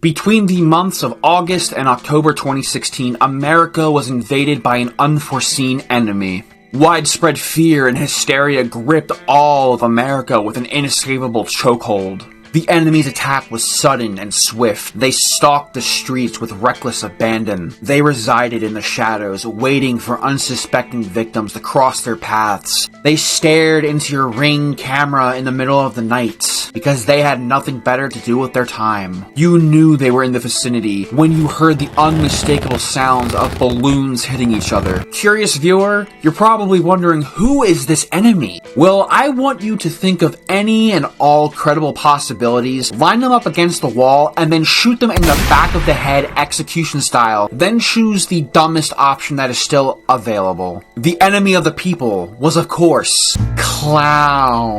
Between the months of August and October 2016, America was invaded by an unforeseen enemy. Widespread fear and hysteria gripped all of America with an inescapable chokehold. The enemy's attack was sudden and swift. They stalked the streets with reckless abandon. They resided in the shadows, waiting for unsuspecting victims to cross their paths. They stared into your Ring camera in the middle of the night, because they had nothing better to do with their time. You knew they were in the vicinity when you heard the unmistakable sounds of balloons hitting each other. Curious viewer, you're probably wondering, who is this enemy? Well, I want you to think of any and all credible possibilities, line them up against the wall, and then shoot them in the back of the head execution style. Then choose the dumbest option that is still available. The enemy of the people was, of course, clowns.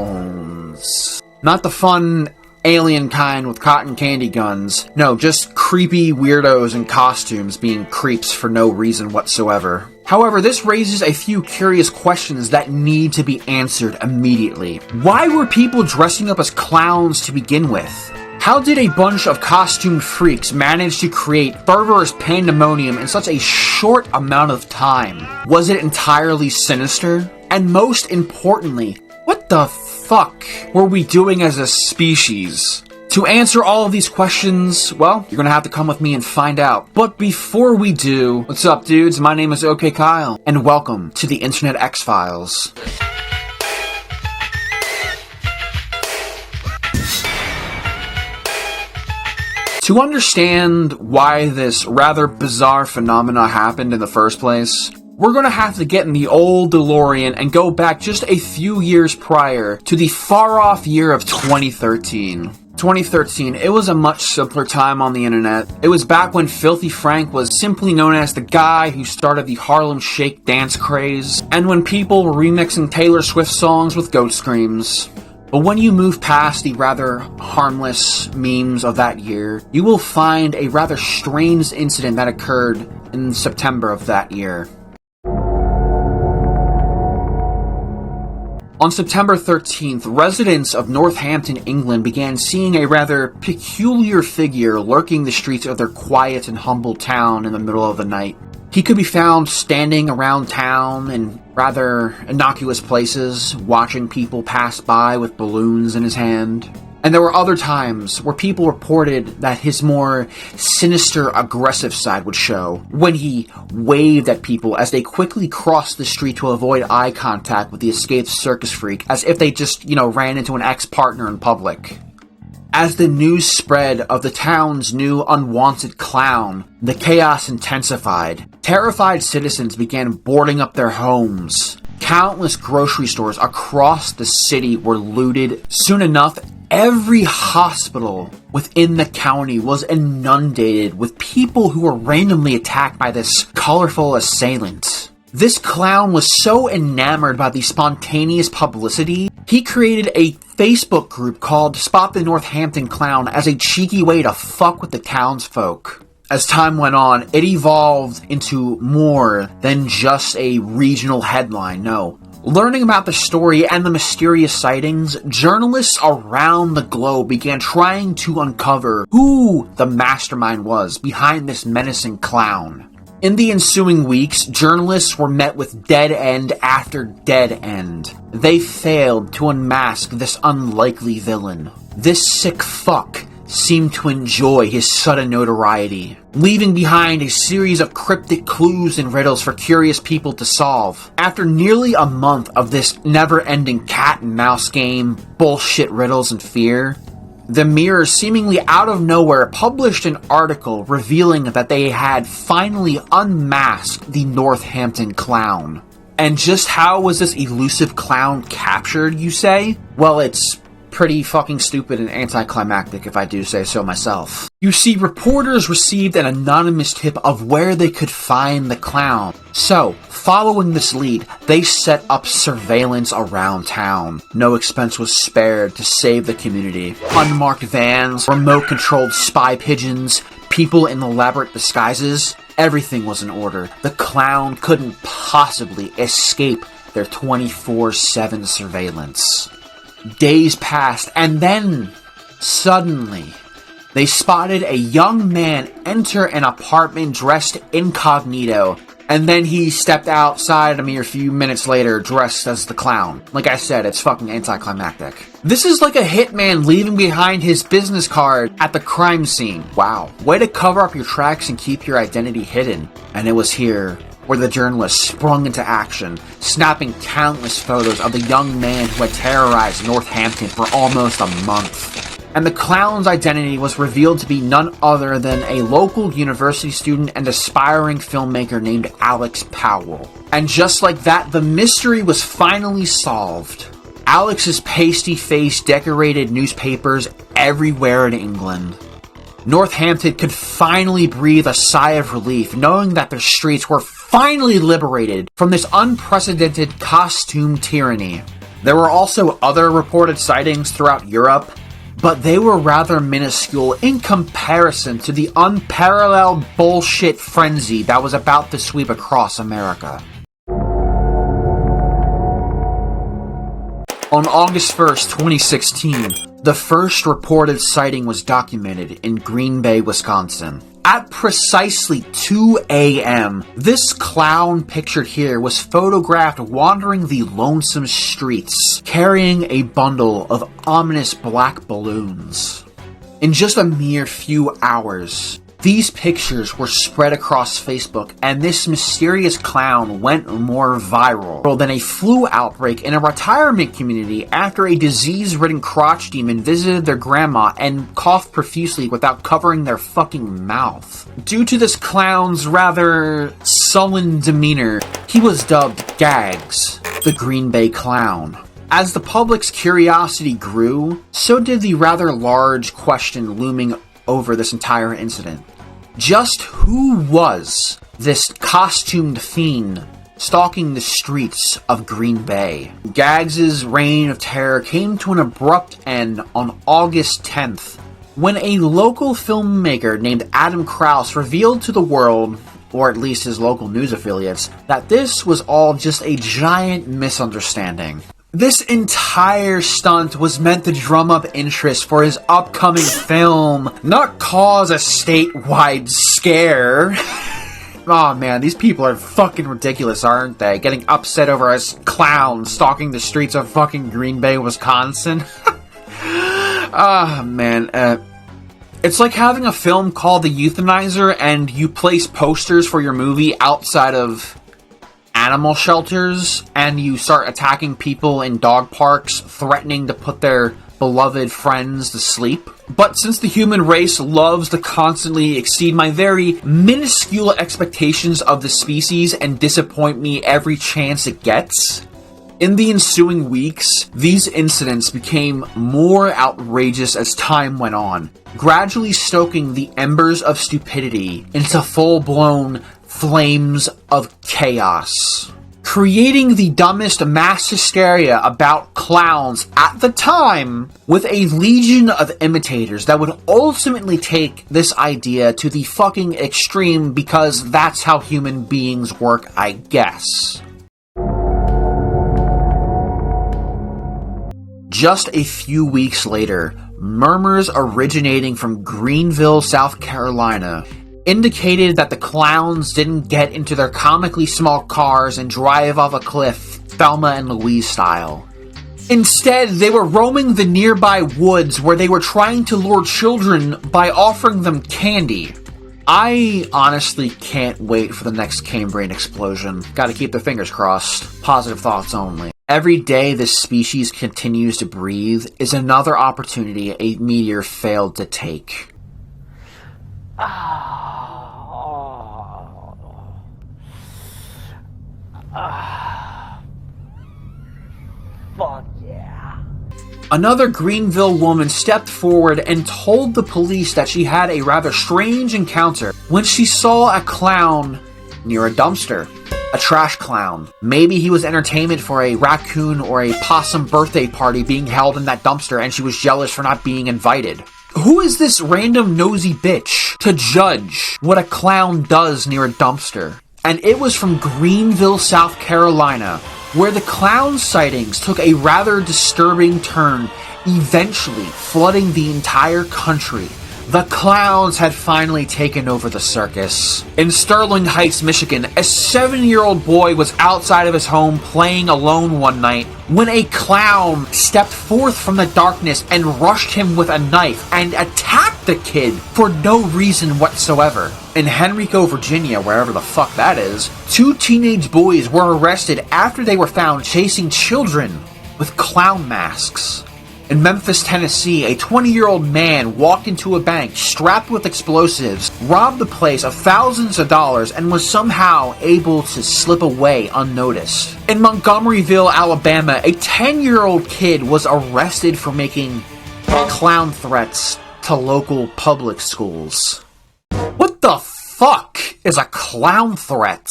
Not the fun alien kind with cotton candy guns. No, just creepy weirdos in costumes being creeps for no reason whatsoever. However, this raises a few curious questions that need to be answered immediately. Why were people dressing up as clowns to begin with? How did a bunch of costumed freaks manage to create fervorous pandemonium in such a short amount of time? Was it entirely sinister? And most importantly, what the fuck were we doing as a species? To answer all of these questions, well, you're gonna have to come with me and find out. But before we do, what's up dudes? My name is OK Kyle, and welcome to the Internet X-Files. To understand why this rather bizarre phenomena happened in the first place, we're gonna have to get in the old DeLorean and go back just a few years prior to the far-off year of 2013. 2013, it was a much simpler time on the internet. It was back when Filthy Frank was simply known as the guy who started the Harlem Shake dance craze, and when people were remixing Taylor Swift songs with goat screams. But when you move past the rather harmless memes of that year, you will find a rather strange incident that occurred in September of that year. On September 13th, residents of Northampton, England began seeing a rather peculiar figure lurking the streets of their quiet and humble town in the middle of the night. He could be found standing around town in rather innocuous places, watching people pass by with balloons in his hand. And there were other times where people reported that his more sinister, aggressive side would show, when he waved at people as they quickly crossed the street to avoid eye contact with the escaped circus freak, as if they just, ran into an ex-partner in public. As the news spread of the town's new unwanted clown, the chaos intensified. Terrified citizens began boarding up their homes. Countless grocery stores across the city were looted. Soon enough, every hospital within the county was inundated with people who were randomly attacked by this colorful assailant. This clown was so enamored by the spontaneous publicity, he created a Facebook group called Spot the Northampton Clown as a cheeky way to fuck with the townsfolk. As time went on, it evolved into more than just a regional headline, no. Learning about the story and the mysterious sightings, journalists around the globe began trying to uncover who the mastermind was behind this menacing clown. In the ensuing weeks, journalists were met with dead end after dead end. They failed to unmask this unlikely villain. This sick fuck seemed to enjoy his sudden notoriety, leaving behind a series of cryptic clues and riddles for curious people to solve. After nearly a month of this never-ending cat-and-mouse game, bullshit riddles and fear, the Mirror, seemingly out of nowhere, published an article revealing that they had finally unmasked the Northampton Clown. And just how was this elusive clown captured, you say? Well, it's pretty fucking stupid and anticlimactic, if I do say so myself. You see, reporters received an anonymous tip of where they could find the clown. So, following this lead, they set up surveillance around town. No expense was spared to save the community. Unmarked vans, remote-controlled spy pigeons, people in elaborate disguises, everything was in order. The clown couldn't possibly escape their 24/7 surveillance. Days passed, and then, suddenly, They spotted a young man enter an apartment dressed incognito, and then he stepped outside a mere few minutes later dressed as the clown. Like I said, it's fucking anticlimactic. This is like a hitman leaving behind his business card at the crime scene. Wow. Way to cover up your tracks and keep your identity hidden. And it was here where the journalist sprung into action, snapping countless photos of the young man who had terrorized Northampton for almost a month. And the clown's identity was revealed to be none other than a local university student and aspiring filmmaker named Alex Powell. And just like that, the mystery was finally solved. Alex's pasty face decorated newspapers everywhere in England. Northampton could finally breathe a sigh of relief, knowing that their streets were finally liberated from this unprecedented costume tyranny. There were also other reported sightings throughout Europe, but they were rather minuscule in comparison to the unparalleled bullshit frenzy that was about to sweep across America. On August 1st, 2016, the first reported sighting was documented in Green Bay, Wisconsin. At precisely 2 a.m., this clown pictured here was photographed wandering the lonesome streets, carrying a bundle of ominous black balloons. In just a mere few hours, these pictures were spread across Facebook, and this mysterious clown went more viral than a flu outbreak in a retirement community after a disease-ridden crotch demon visited their grandma and coughed profusely without covering their fucking mouth. Due to this clown's rather sullen demeanor, he was dubbed Gags, the Green Bay Clown. As the public's curiosity grew, so did the rather large question looming over this entire incident. Just who was this costumed fiend stalking the streets of Green Bay? Gags' reign of terror came to an abrupt end on August 10th, when a local filmmaker named Adam Krause revealed to the world, or at least his local news affiliates, that this was all just a giant misunderstanding. This entire stunt was meant to drum up interest for his upcoming film, not cause a statewide scare. Oh man, these people are fucking ridiculous, aren't they? Getting upset over a clown stalking the streets of fucking Green Bay, Wisconsin. Ah, man. It's like having a film called The Euthanizer and you place posters for your movie outside of animal shelters, and you start attacking people in dog parks, threatening to put their beloved friends to sleep. But since the human race loves to constantly exceed my very minuscule expectations of the species and disappoint me every chance it gets, in the ensuing weeks, these incidents became more outrageous as time went on, gradually stoking the embers of stupidity into full-blown flames of chaos, creating the dumbest mass hysteria about clowns at the time, with a legion of imitators that would ultimately take this idea to the fucking extreme because that's how human beings work, I guess. Just a few weeks later, murmurs originating from Greenville, South Carolina, indicated that the clowns didn't get into their comically small cars and drive off a cliff, Thelma and Louise style. Instead, they were roaming the nearby woods where they were trying to lure children by offering them candy. I honestly can't wait for the next Cambrian explosion. Gotta keep the fingers crossed. Positive thoughts only. Every day this species continues to breathe is another opportunity a meteor failed to take. Fuck yeah. Another Greenville woman stepped forward and told the police that she had a rather strange encounter when she saw a clown near a dumpster. A trash clown. Maybe he was entertainment for a raccoon or a possum birthday party being held in that dumpster and she was jealous for not being invited. Who is this random nosy bitch to judge what a clown does near a dumpster? And it was from Greenville, South Carolina, where the clown sightings took a rather disturbing turn, eventually flooding the entire country, The clowns had finally taken over the circus. In Sterling Heights, Michigan, a 7-year-old boy was outside of his home playing alone one night when a clown stepped forth from the darkness and rushed him with a knife and attacked the kid for no reason whatsoever. In Henrico, Virginia, wherever the fuck that is, 2 teenage boys were arrested after they were found chasing children with clown masks. In Memphis, Tennessee, a 20-year-old man walked into a bank strapped with explosives, robbed the place of thousands of dollars, and was somehow able to slip away unnoticed. In Montgomeryville, Alabama, a 10-year-old kid was arrested for making clown threats to local public schools. What the fuck is a clown threat?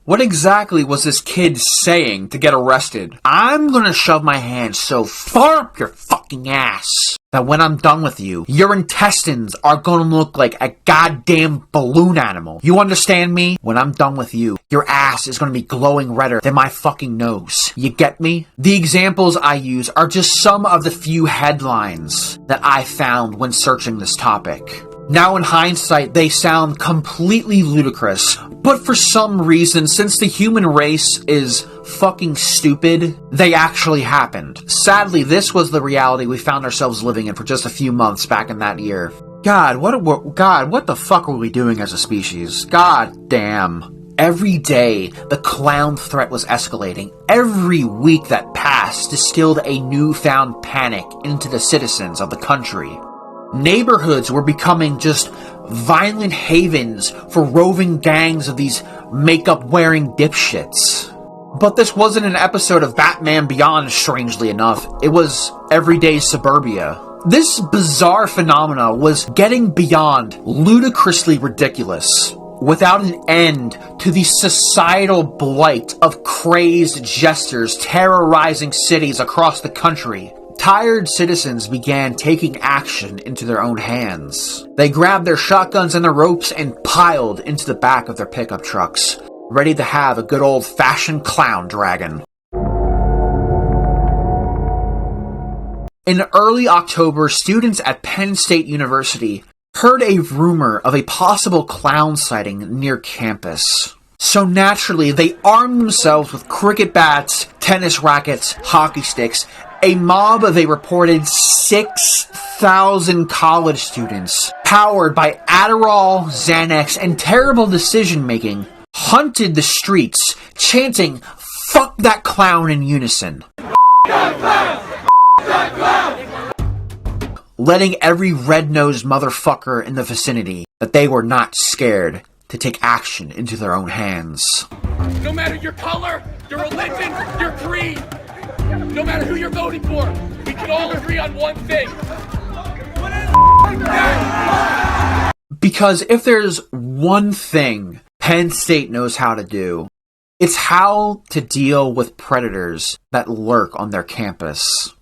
What exactly was this kid saying to get arrested? I'm gonna shove my hand so far up your fucking ass that when I'm done with you, your intestines are gonna look like a goddamn balloon animal. You understand me? When I'm done with you, your ass is gonna be glowing redder than my fucking nose. You get me? The examples I use are just some of the few headlines that I found when searching this topic. Now in hindsight, they sound completely ludicrous, but for some reason, since the human race is fucking stupid, they actually happened. Sadly, this was the reality we found ourselves living in for just a few months back in that year. God, what the fuck were we doing as a species? God damn. Every day, the clown threat was escalating. Every week that passed distilled a newfound panic into the citizens of the country. Neighborhoods were becoming just violent havens for roving gangs of these makeup-wearing dipshits. But this wasn't an episode of Batman Beyond, strangely enough. It was everyday suburbia. This bizarre phenomena was getting beyond ludicrously ridiculous, without an end to the societal blight of crazed jesters terrorizing cities across the country. Tired citizens began taking action into their own hands. They grabbed their shotguns and their ropes and piled into the back of their pickup trucks, ready to have a good old-fashioned clown dragon. In early October, students at Penn State University heard a rumor of a possible clown sighting near campus. So naturally, they armed themselves with cricket bats, tennis rackets, hockey sticks. A mob of a reported 6,000 college students, powered by Adderall, Xanax, and terrible decision-making, hunted the streets, chanting, "Fuck that clown" in unison. Letting every red-nosed motherfucker in the vicinity that they were not scared to take action into their own hands. No matter your color, your religion, your creed, no matter who you're voting for, we can all agree on one thing. Because if there's one thing Penn State knows how to do, it's how to deal with predators that lurk on their campus.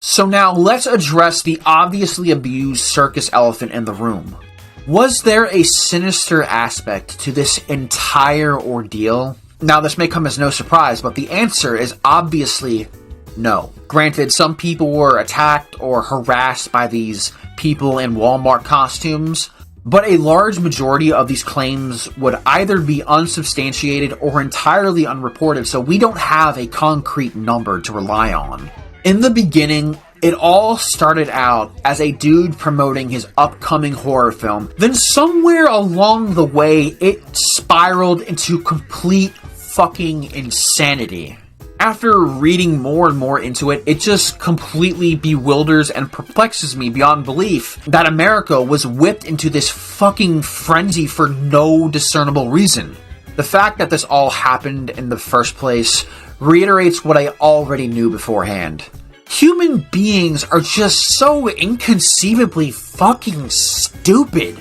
So now let's address the obviously abused circus elephant in the room. Was there a sinister aspect to this entire ordeal? Now, this may come as no surprise, but the answer is obviously no. Granted, some people were attacked or harassed by these people in Walmart costumes, but a large majority of these claims would either be unsubstantiated or entirely unreported, so we don't have a concrete number to rely on. In the beginning, it all started out as a dude promoting his upcoming horror film. Then somewhere along the way, it spiraled into complete fucking insanity. After reading more and more into it, it just completely bewilders and perplexes me beyond belief that America was whipped into this fucking frenzy for no discernible reason. The fact that this all happened in the first place reiterates what I already knew beforehand. Human beings are just so inconceivably fucking stupid.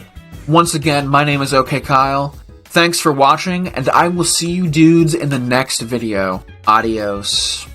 Once again, my name is OK Kyle. Thanks for watching, and I will see you dudes in the next video. Adios.